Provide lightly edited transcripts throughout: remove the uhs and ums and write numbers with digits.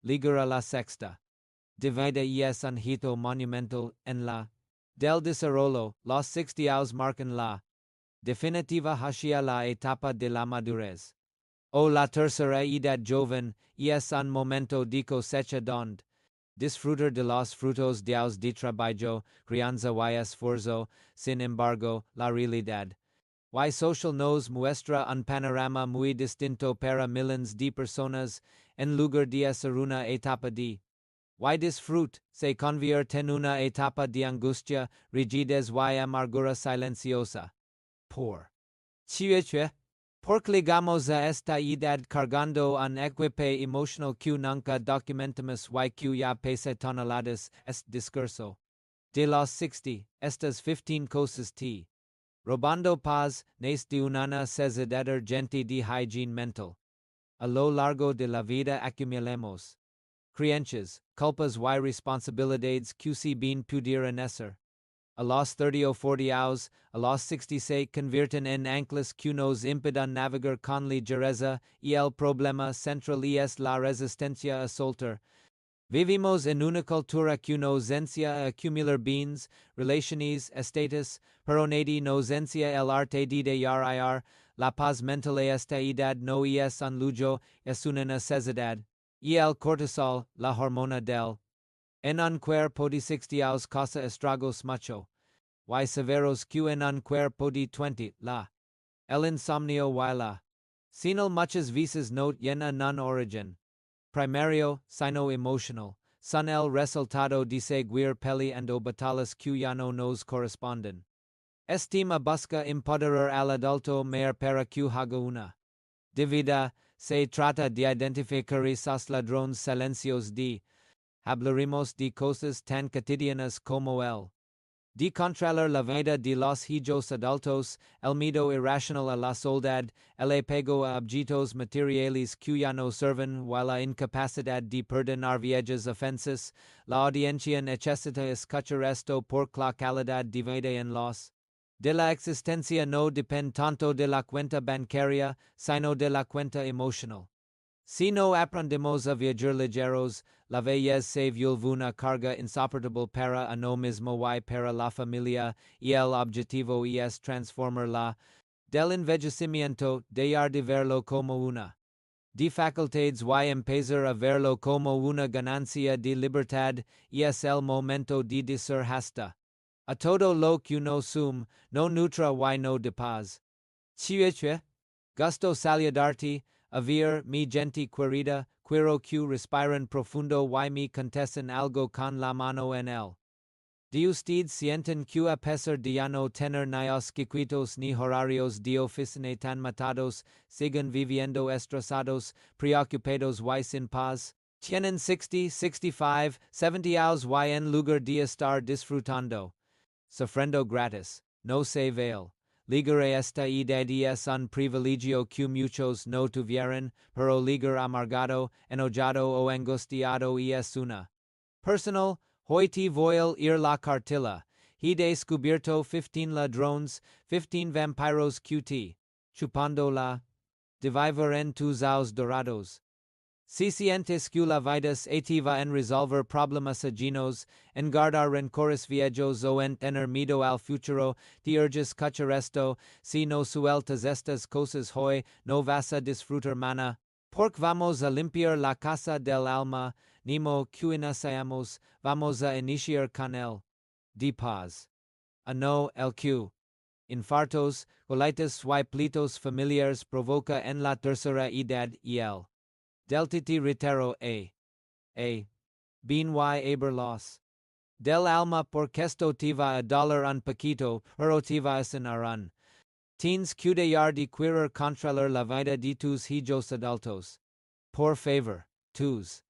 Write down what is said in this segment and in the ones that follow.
ligura la sexta. Divide es un hito monumental en la del desarrollo, los 60 años marcan la definitiva hacia la etapa de la madurez. O la tercera edad joven, es un momento de cosecha donde disfrutar de los frutos dios de trabajo, crianza y esfuerzo. Sin embargo, la realidad y social nos muestra un panorama muy distinto para millones de personas, en lugar de ser una etapa de y disfrute, se convierte en una etapa de angustia, rigidez y amargura silenciosa. Por Chiche, porque ligamos a esta edad cargando un equipe emocional que nunca documentamos y que ya pesa toneladas. Este discurso de los 60, estas 15 cosas t. Robando paz, nes de una necesidad gente de higiene mental. A lo largo de la vida acumulemos creencias, culpas y responsabilidades que se bien pudieran ser. A los 30 o 40 años, a los 60 se convierten en anclas que nos impidan navegar con ligereza, y el problema central es la resistencia a soltar. Vivimos en una cultura que nos enseña a acumular bienes, relaciones, estatus, pero nadie nos enseña el arte de dejar ir. La paz mental a esta edad no es un lujo, es una necesidad. Y el cortisol, la hormona del en un cuerpo de 60 años causa estragos mucho y severos que en un cuerpo de 20, la el insomnio y la senil muchas veces no tiene un origen primario, sino emocional, son el resultado de seguir peleando batallas que ya no nos corresponden. Estima busca empoderar al adulto mayor para que haga una de vida. Se trata de identificar esos ladrones silencios de hablaremos de cosas tan cotidianas como el de controlar la vida de los hijos adultos, el miedo irracional a la soledad, el apego a objetos materiales que ya no sirven y la incapacidad de perdonar viejas ofensas. La audiencia necesita escuchar esto porque la calidad de vida en los de la existencia no depende tanto de la cuenta bancaria, sino de la cuenta emocional. Si no aprendemos a viajar ligeros, la vejez se vuelve una carga insoportable para uno mismo y para la familia, y el objetivo es transformarla del envejecimiento, dejar de verlo como una de facultades y empezar a verlo como una ganancia de libertad, y es el momento de decir hasta a todo lo que no sum, no nutra y no de paz. Chiche, gusto saludarte, a ver mi gente querida, quiero que respiren profundo y me contesten algo con la mano en el. De usted sienten que a pesar de ya no tener ni osquiquitos ni horarios de oficina tan matados, siguen viviendo estresados, preocupados y sin paz. Tienen 60, 65, 70 años y en lugar de estar disfrutando, sufriendo gratis, no se veil. Ligar a esta edad es un privilegio que muchos no tuvieron, pero ligar amargado, enojado o angustiado es una personal. Hoy te voy a ir la cartilla. He descubierto 15 ladrones, 15 vampiros QT. Chupando la de vivir en tus ojos dorados. Si sientes que la vida es activa en resolver problemas ajenos, en guardar rencores viejos o en tener miedo al futuro, te urges escuchar esto. Si no sueltas estas cosas hoy, no vas a disfrutar mañana. Porque vamos a limpiar la casa del alma, nimo que iniciamos, vamos a iniciar con el de paz. A no el que infartos, colitis y pleitos familiares provoca en la tercera edad y el deltiti ritero bien y aberlos. Del alma porque esto te va a doler un poquito, pero te va a sanar un. Tienes que dejar de querer controlar la vida de tus hijos adultos. Por favor, tus.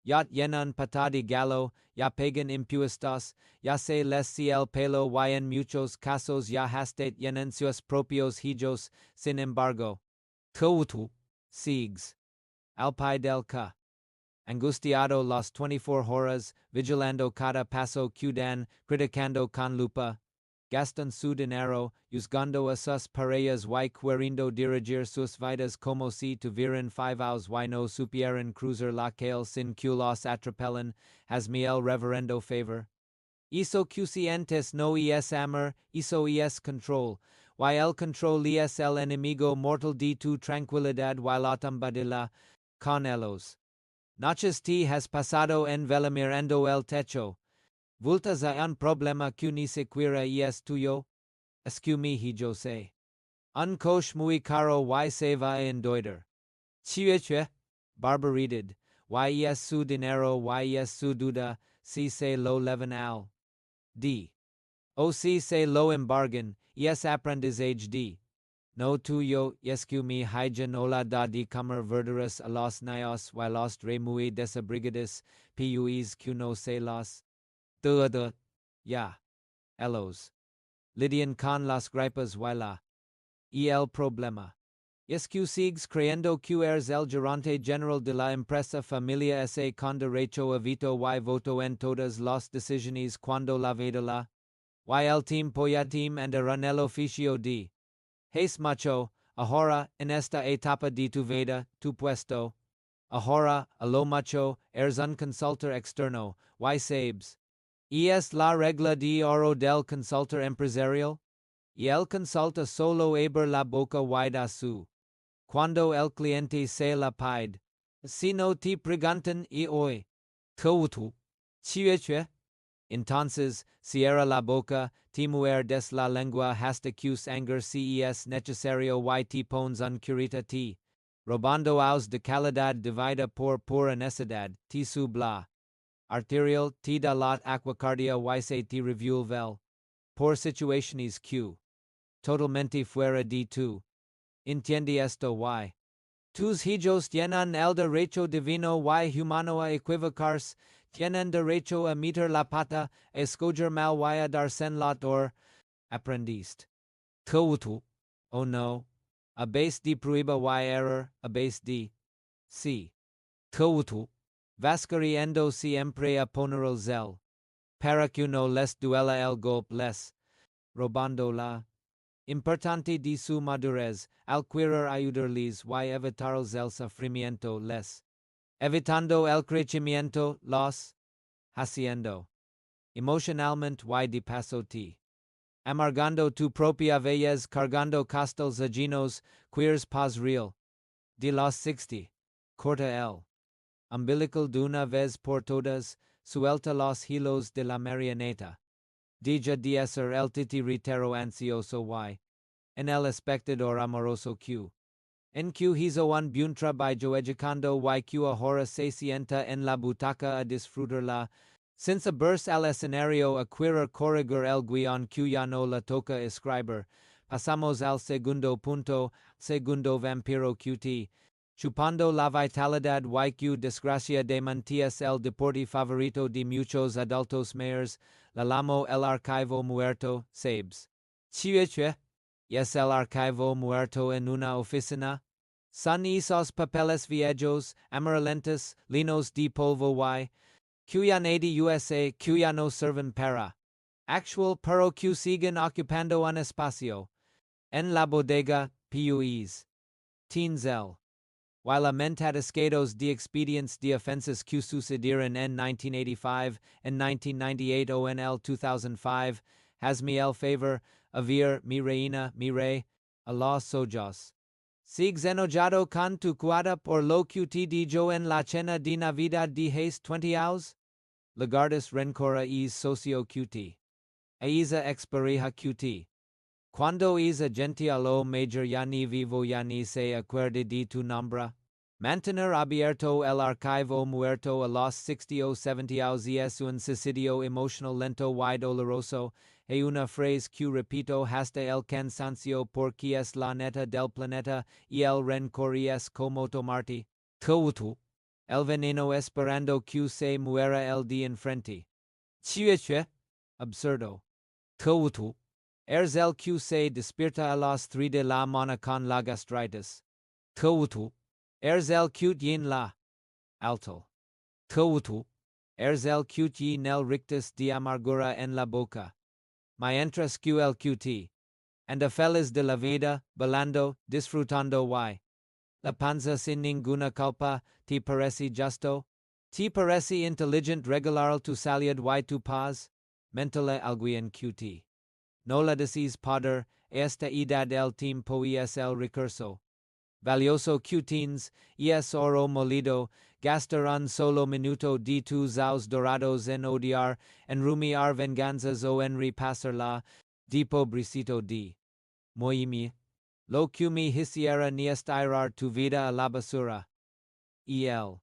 Ya llenan pata de gallo, ya pegan impuestos, ya se les si el pelo y en muchos casos ya hasta llenan sus propios hijos. Sin embargo, tu sigues al pie del ca. Angustiado las 24 horas, vigilando cada paso que dan, criticando con lupa. gastan su dinero, juzgando a sus parejas y queriendo dirigir sus vidas como si tuvieran 5 y no supieran cruzar la calle sin que los atropellen, hazme el reverendo favor. Eso QCentes no es amor, eso es control, y el control es el enemigo mortal de tu tranquilidad y la tambadilla, con ellos. Noches te has pasado en vela mirando el techo. Vultas a un problema que ni siquiera es tuyo. Escu mi hijo se. Un coche muy caro y se va en doider. Chiche, barbaridad, y es su dinero y es su duda, si se lo leven al. D. O si se lo embargan, es aprendizaje d. No tuyo, escu mi hija no la da de comer verduras a los niños y los muy desabrigados, puis que no se los. Tuada, ya. Elos. Lidian con las gripas y la. Y el problema. Es que sigues creyendo que eres el gerente general de la empresa familia ese con derecho a veto y voto en todas las decisiones cuando la vida la. Y el tiempo ya team and el oficio de. Hace macho, ahora, en esta etapa de tu vida, tu puesto. Ahora, a lo macho, eres un consultor externo, y sabes. Es la regla de oro del consultor empresarial? Y el consulta solo abre la boca wide a su. Cuando el cliente se la pide. Si no te preguntan y hoy. Tuutu. Chiche. Entonces, cierra la boca, te muer des la lengua hasta que anger ces necesario y te pones un curita ti. Robando aus de calidad de vida por pura necesidad, te su bla. Arterial, te da lot aquacardia y se te revuelve. Por situaciones q. Totalmente fuera de tu. Entiende esto y. Tus hijos tienen el derecho divino y humano a equivocarse, tienen derecho a meter la pata, a escoger mal y a darse la dor. Aprendiste. Tuutu. Oh no. A base de prueba y error, a base de. Sí. Tuutu. Vascariendo siempre a poner el zel. Para que no les duela el golpe les. Robando la. Importante de su madurez, al querer ayudarles y evitar el sufrimiento les. Evitando el crecimiento, los. Haciendo. Emocionalmente y de paso ti. Amargando tu propia vejez cargando costals ajenos, queers paz real. De los 60. Corta el. Umbilical de una vez por todas, suelta los hilos de la marioneta. Deja de ser el titiritero ansioso y. En el espectador amoroso q. En q hizo un buen trabajo educando y q ahora se sienta en la butaca a disfrutarla. Since a burst al escenario a querer corregir el guion q ya no la toca escribir. Pasamos al segundo punto, segundo vampiro qt. Chupando la vitalidad y q desgracia de mantías el deporte favorito de muchos adultos mayores, la lamo el archivo muerto, sabes. Chiche. ¿Es el archivo muerto en una oficina? ¿Son esos papeles viejos, amarillentos, linos de polvo y cuya de USA cuya no sirven para actual pero que siguen ocupando un espacio en la bodega, puis Tinzel. While mentadiscados de expedients de offenses que sucedieron en 1985, en 1998 o en el 2005, hazme el favor, avir mi reina, mi rey, a los sojos. Sigues enojado con tu cuada por lo que te dijo en la cena de Navidad de hace 20 años? Lagardes rencora es socio QT. Aiza expareja QT. Cuando es agente a lo major ya ni vivo ya ni se acuerde de tu nombre. Mantener abierto el archivo muerto a los 60 o 70 años es un suicidio emotional lento y doloroso, e una frase que repito hasta el cansancio porque es la neta del planeta y el rencor es como tomarte. Tuutu. El veneno esperando que se muera el de enfrente. Chiche. Absurdo. Tuutu. Eres el que se despierta a las 3 de la mañana con la gastritis. Tuutu. Eres el que yin la. Alto. Tuutu. Eres el que yin el rictus de amargura en la boca. mientras que el QT. Anda feliz de la vida, bailando, disfrutando y. La panza sin ninguna culpa, ¿te parece justo? ¿Te parece inteligent regular tu salud y tu paz? Mentale alguien QT. No la decís poder, esta edad el tiempo es el recurso. Valioso QTins, es oro molido, gastar un solo minuto de tus aos dorados en odiar, en rumiar venganzas o en repasarla, de pobrecito de. Moimi. Lo que me hiciera ni estirar tu vida a la basura. El.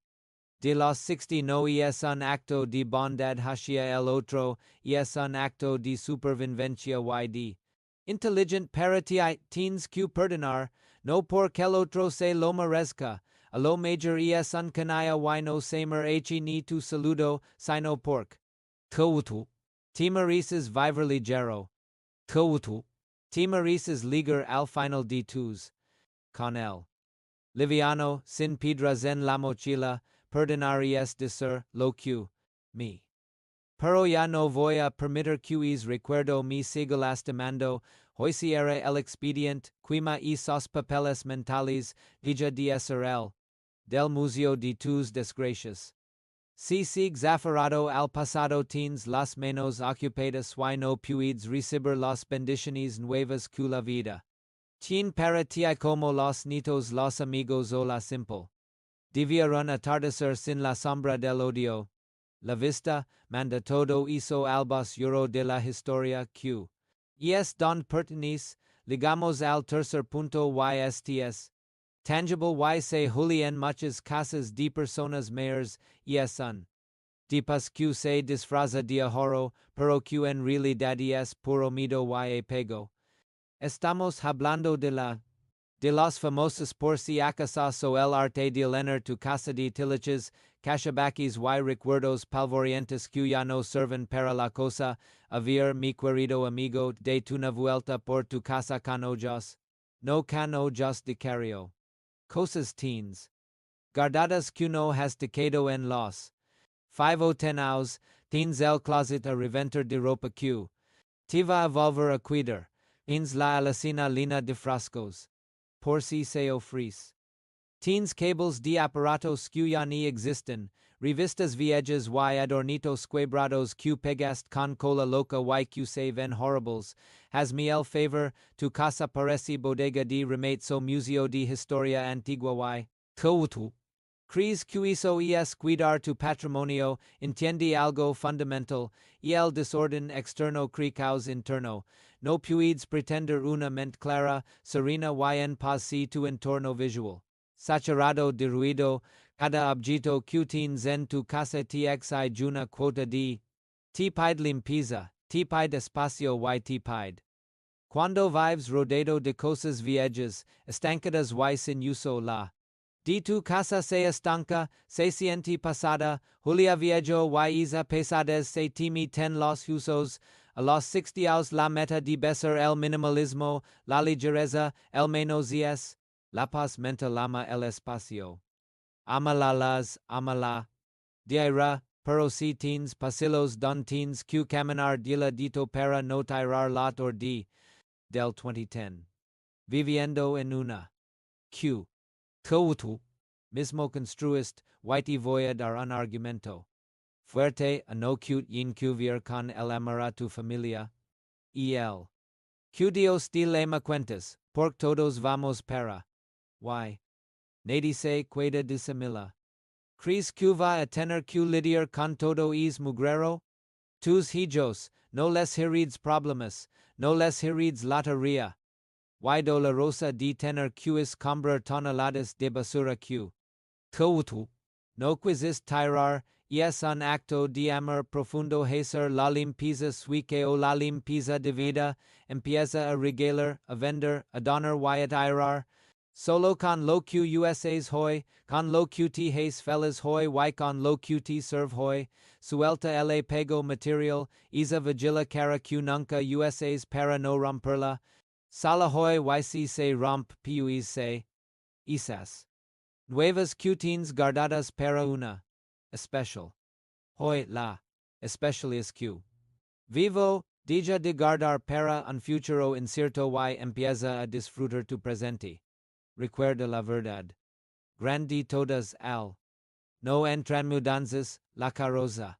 De los 60 no es un acto de bondad hacia el otro, es un acto de supervivencia y de. Intelligent para ti teens que perdonar, no porque el otro se lo merezca, a lo major es un canalla y no semer ni tu saludo, sino porque. Tuutu. Te mereces vivir ligero. Tuutu. Te mereces ligar al final de tus. Con él. Liviano, sin piedras en la mochila, perdonar es decir, lo que. Me. Pero ya no voy a permitir que recuerdo me siga lastimando, hoy si era el expedient, quima esos papeles mentales, dija de SRL. Del museo de tus desgracias. Si sigue zafarado al pasado teens las menos ocupadas y no puedes recibir las bendiciones nuevas que la vida. Tien para ti como los nitos los amigos o la simple. Devia un atardecer sin la sombra del odio. La vista, manda todo eso albas euro de la historia Q. Es don pertenece, ligamos al tercer punto YSTS. Tangible y se Julian muchas casas de personas mayores, es un. Depas Q se disfraza de ahorro, pero Q en realidad es puro miedo y apego. Estamos hablando de los famosos por si acaso el arte de lener tu casa de tiliches, cachabaquis y recuerdos palvorientos que ya no sirven para la cosa, a ver mi querido amigo de una vuelta por tu casa con ojos. No can ojos de cario. Cosas teens. Guardadas que no has decado en los. 5 o 10 años, teens el closet a reventar de ropa que. Te va a volver a cuidar. Teens la alacena lina de frascos. Por si se ofrece. Teens cables de aparatos que ya ni existen, revistas viejas y adornitos quebrados que pegast con cola loca y que se ven horribles, hazme el favor, tu casa parece bodega de remate museo de historia antigua y, tu. Crees que eso es cuidar tu patrimonio, entiende algo fundamental, y el desorden externo cree caos interno, no puedes pretender una mente clara, serena y en paz si tu entorno visual. Saturado de ruido, cada objeto que tienes en tu casa te exige una cuota de. Te pide limpieza, te pide espacio y te pide. Cuando vives rodeado de cosas viejas, estancadas y sin uso la. De tu casa se estanca, se siente pasada, Julia viejo y isa pesadez se timi ten los usos, a los 60 años la meta de besar el minimalismo, la ligereza, el menos es, la paz mental ama el espacio. Amalalas, amala. Diera, pero si teens pasillos don teens que caminar de la dito para no tirar lot or di. Del 2010. Viviendo en una. Q. Tuutu. Mismo construist, whitey voy a dar un argumento. Fuerte a no cute incuvir con el amor a tu familia. El. Que Dios te lema cuentas, por todos vamos para. Y. Nadie se cuida de semilla. ¿Crees que va a tener que lidiar con todo es mugrero? Tus hijos, no les herides problemas, no les herides lotería. Y dolorosa de tener que es comprar toneladas de basura que. Tuutu. No quisiste tirar, es un acto de amor profundo hacer la limpieza suique o la limpieza de vida, empieza a regalar, a vender, a donar y a tirar. Solo con lo que USA's hoy, con lo que te hace feliz hoy y con lo que te serve hoy, suelta el apego material, isa vigila cara que nunca USA's para no romperla, sala hoy y si se romp puis se, isas. Nuevas cutines guardadas para una. Especial. Hoy la. Especially es Q. Vivo, Deja de guardar para un futuro incierto y empieza a disfrutar tu presente. Recuerda la verdad. Grande todas al. No entran mudanzas, la carroza.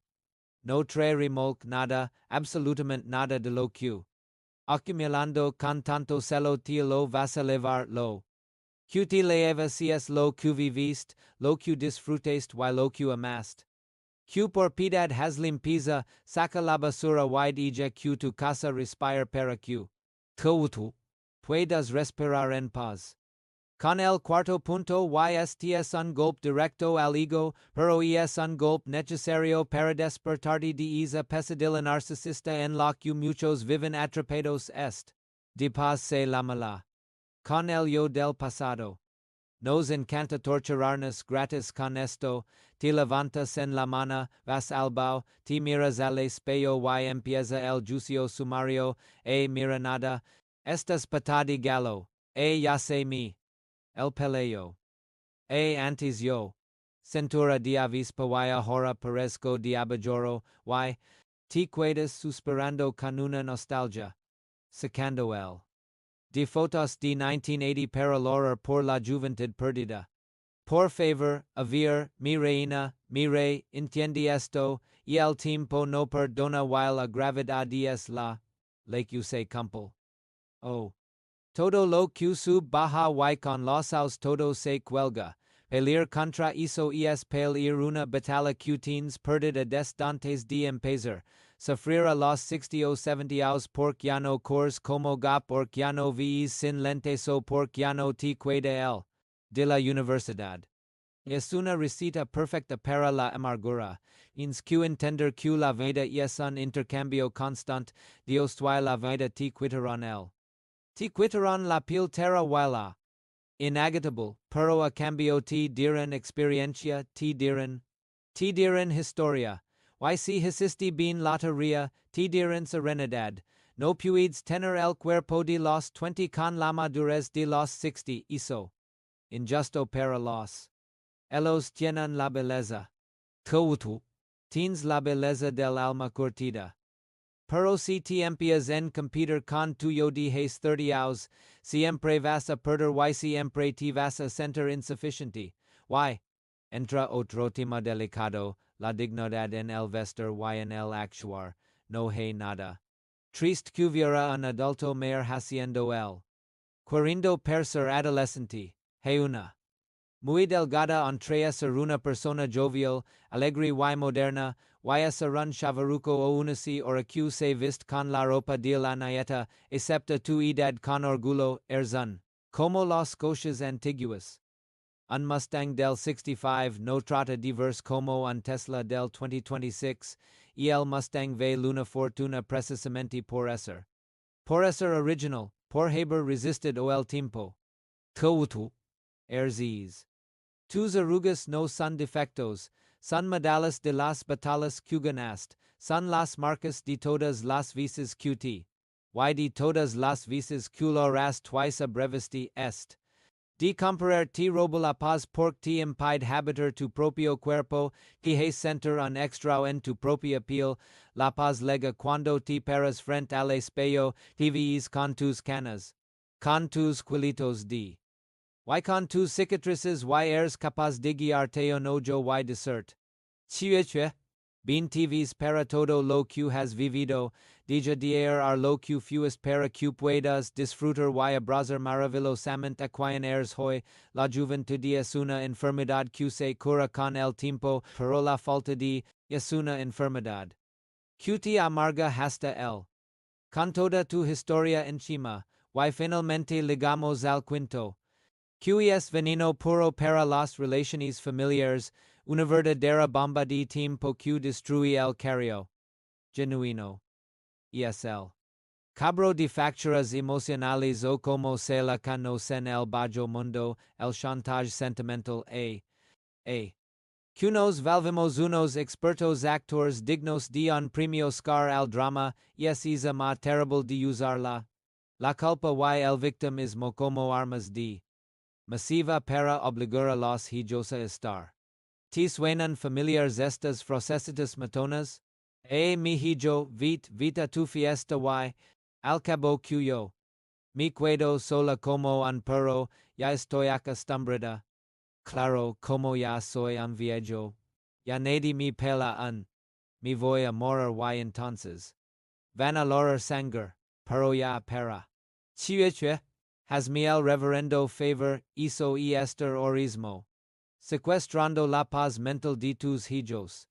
No trae remolque nada, absolutamente nada de lo que. Accumulando con tanto celo te lo vas a levar lo. Que te leva si es lo que viviste, lo que disfrutaste y lo que amaste. Que por piedad has limpieza, saca la basura y ella que tu casa respire para que. Tu puedas respirar en paz. Con el cuarto punto es un golpe directo al ego, pero es un golpe necesario para despertarte de esa pesadilla narcisista en la que muchos viven atrapados de paz se la mala. Con el yo del pasado. Nos encanta torturarnos gratis con esto, te levantas en la mañana, vas al bao, te miras al espejo y empieza el juicio sumario, mira nada, estás pata de gallo, ya sé mi. El peleo. Antes yo. Centura de avispa y ahora parezco de abajoro, te quedas suspirando con una nostalgia. Sacando el. De fotos de 1980 para lograr por la juventud perdida. Por favor, avir, mi reina, mi rey, entiende esto, y el tiempo no perdona while la gravedad es la, que se cumple. Oh. Todo lo que sub baja y con los aus todo se cuelga. Pelir contra eso es pelir una batalla que tienes perdida des dantes de empezar. Sufrir a los 60 o 70 aus porque ya no cors como gap porque ya no veis sin lentes o porque ya no te queda el. De la universidad. Es una receta perfecta para la amargura. Ins que entender que la vida es un intercambio constant, Dios y la vida te quitarán el. Te quitarán la piel terra wila. Inagotable, pero a cambio te dirán experiencia, te dirán historia. Y si hiciste bien la tarea, te dirán serenidad. No puedes tener el cuerpo de los 20 con la madurez de los 60, eso. Injusto para los. Ellos tienen la belleza. Tu tienes la belleza del alma curtida. Pero si te empiezas en competir con tuyo dejes 30 años, siempre vas a perder y siempre te vas a sentir insuficiente. Entra otro tema delicado, la dignidad en el vestir y en el actuar, no hay nada. Triste que viera un adulto mayor haciendo el. Queriendo per ser adolescente, hay una. Muy delgada entre ser una persona jovial, alegre y moderna, y ser un chavaruco o una si or que se vist con la ropa de la nieta, excepto tu edad con orgullo, erzun. Como los coches antiguos. Un Mustang del 65 no trata diverse como un Tesla del 2026, y el Mustang ve luna fortuna precisamente por ser. Por ser original, por haber resisted o el tiempo. Tu. Erzis. Tus arrugas no son defectos, son modales de las batallas que ganaste, son las marcas de todas las veces que te. Y de todas las veces que lo harás twice a breveste est. De comparar te robo la paz porque te impide habitar tu propio cuerpo, que hay sentir un extra en tu propia piel, la paz lega cuando te paras frente al espejo, te veis con tus canas. Con tus quilitos de. Y con tus cicatrices y eres capaz de guiarte un ojo y desert. Chue. Bien TVs para todo lo que has vivido, deja de lo que fues para que puedas disfrutar y abrazar maravillosamente a quien eres hoy. La juventud es una enfermedad que se cura con el tiempo, pero la falta de es una enfermedad que te amarga hasta el. Con toda tu historia encima, y finalmente ligamos al quinto. Que es veneno puro para las relaciones familiares, una verdadera bomba de tiempo que destruye el carrio. Genuino. ESL. Cabro de facturas emocionales o como se la conocen el bajo mundo, el chantage sentimental a. Que nos valvemos unos expertos actores dignos de un premio Oscar al drama, es isa más terrible de usarla. La culpa y el victim es como armas de. Masiva para obligar a los hijos a estar. ¿Te suenan familiares estas frasecitas matonas? mi hijo, vita tu fiesta y, al cabo cuyo, mi quedo sola como un perro, ya estoy acostumbrada, claro como ya soy un viejo, ya nadie me pela mi voy a morir y entonces, van a lograr sangre, pero ya para. Chiche, has mi el reverendo favor hizo y Esther orismo, secuestrando la paz mental de tus hijos.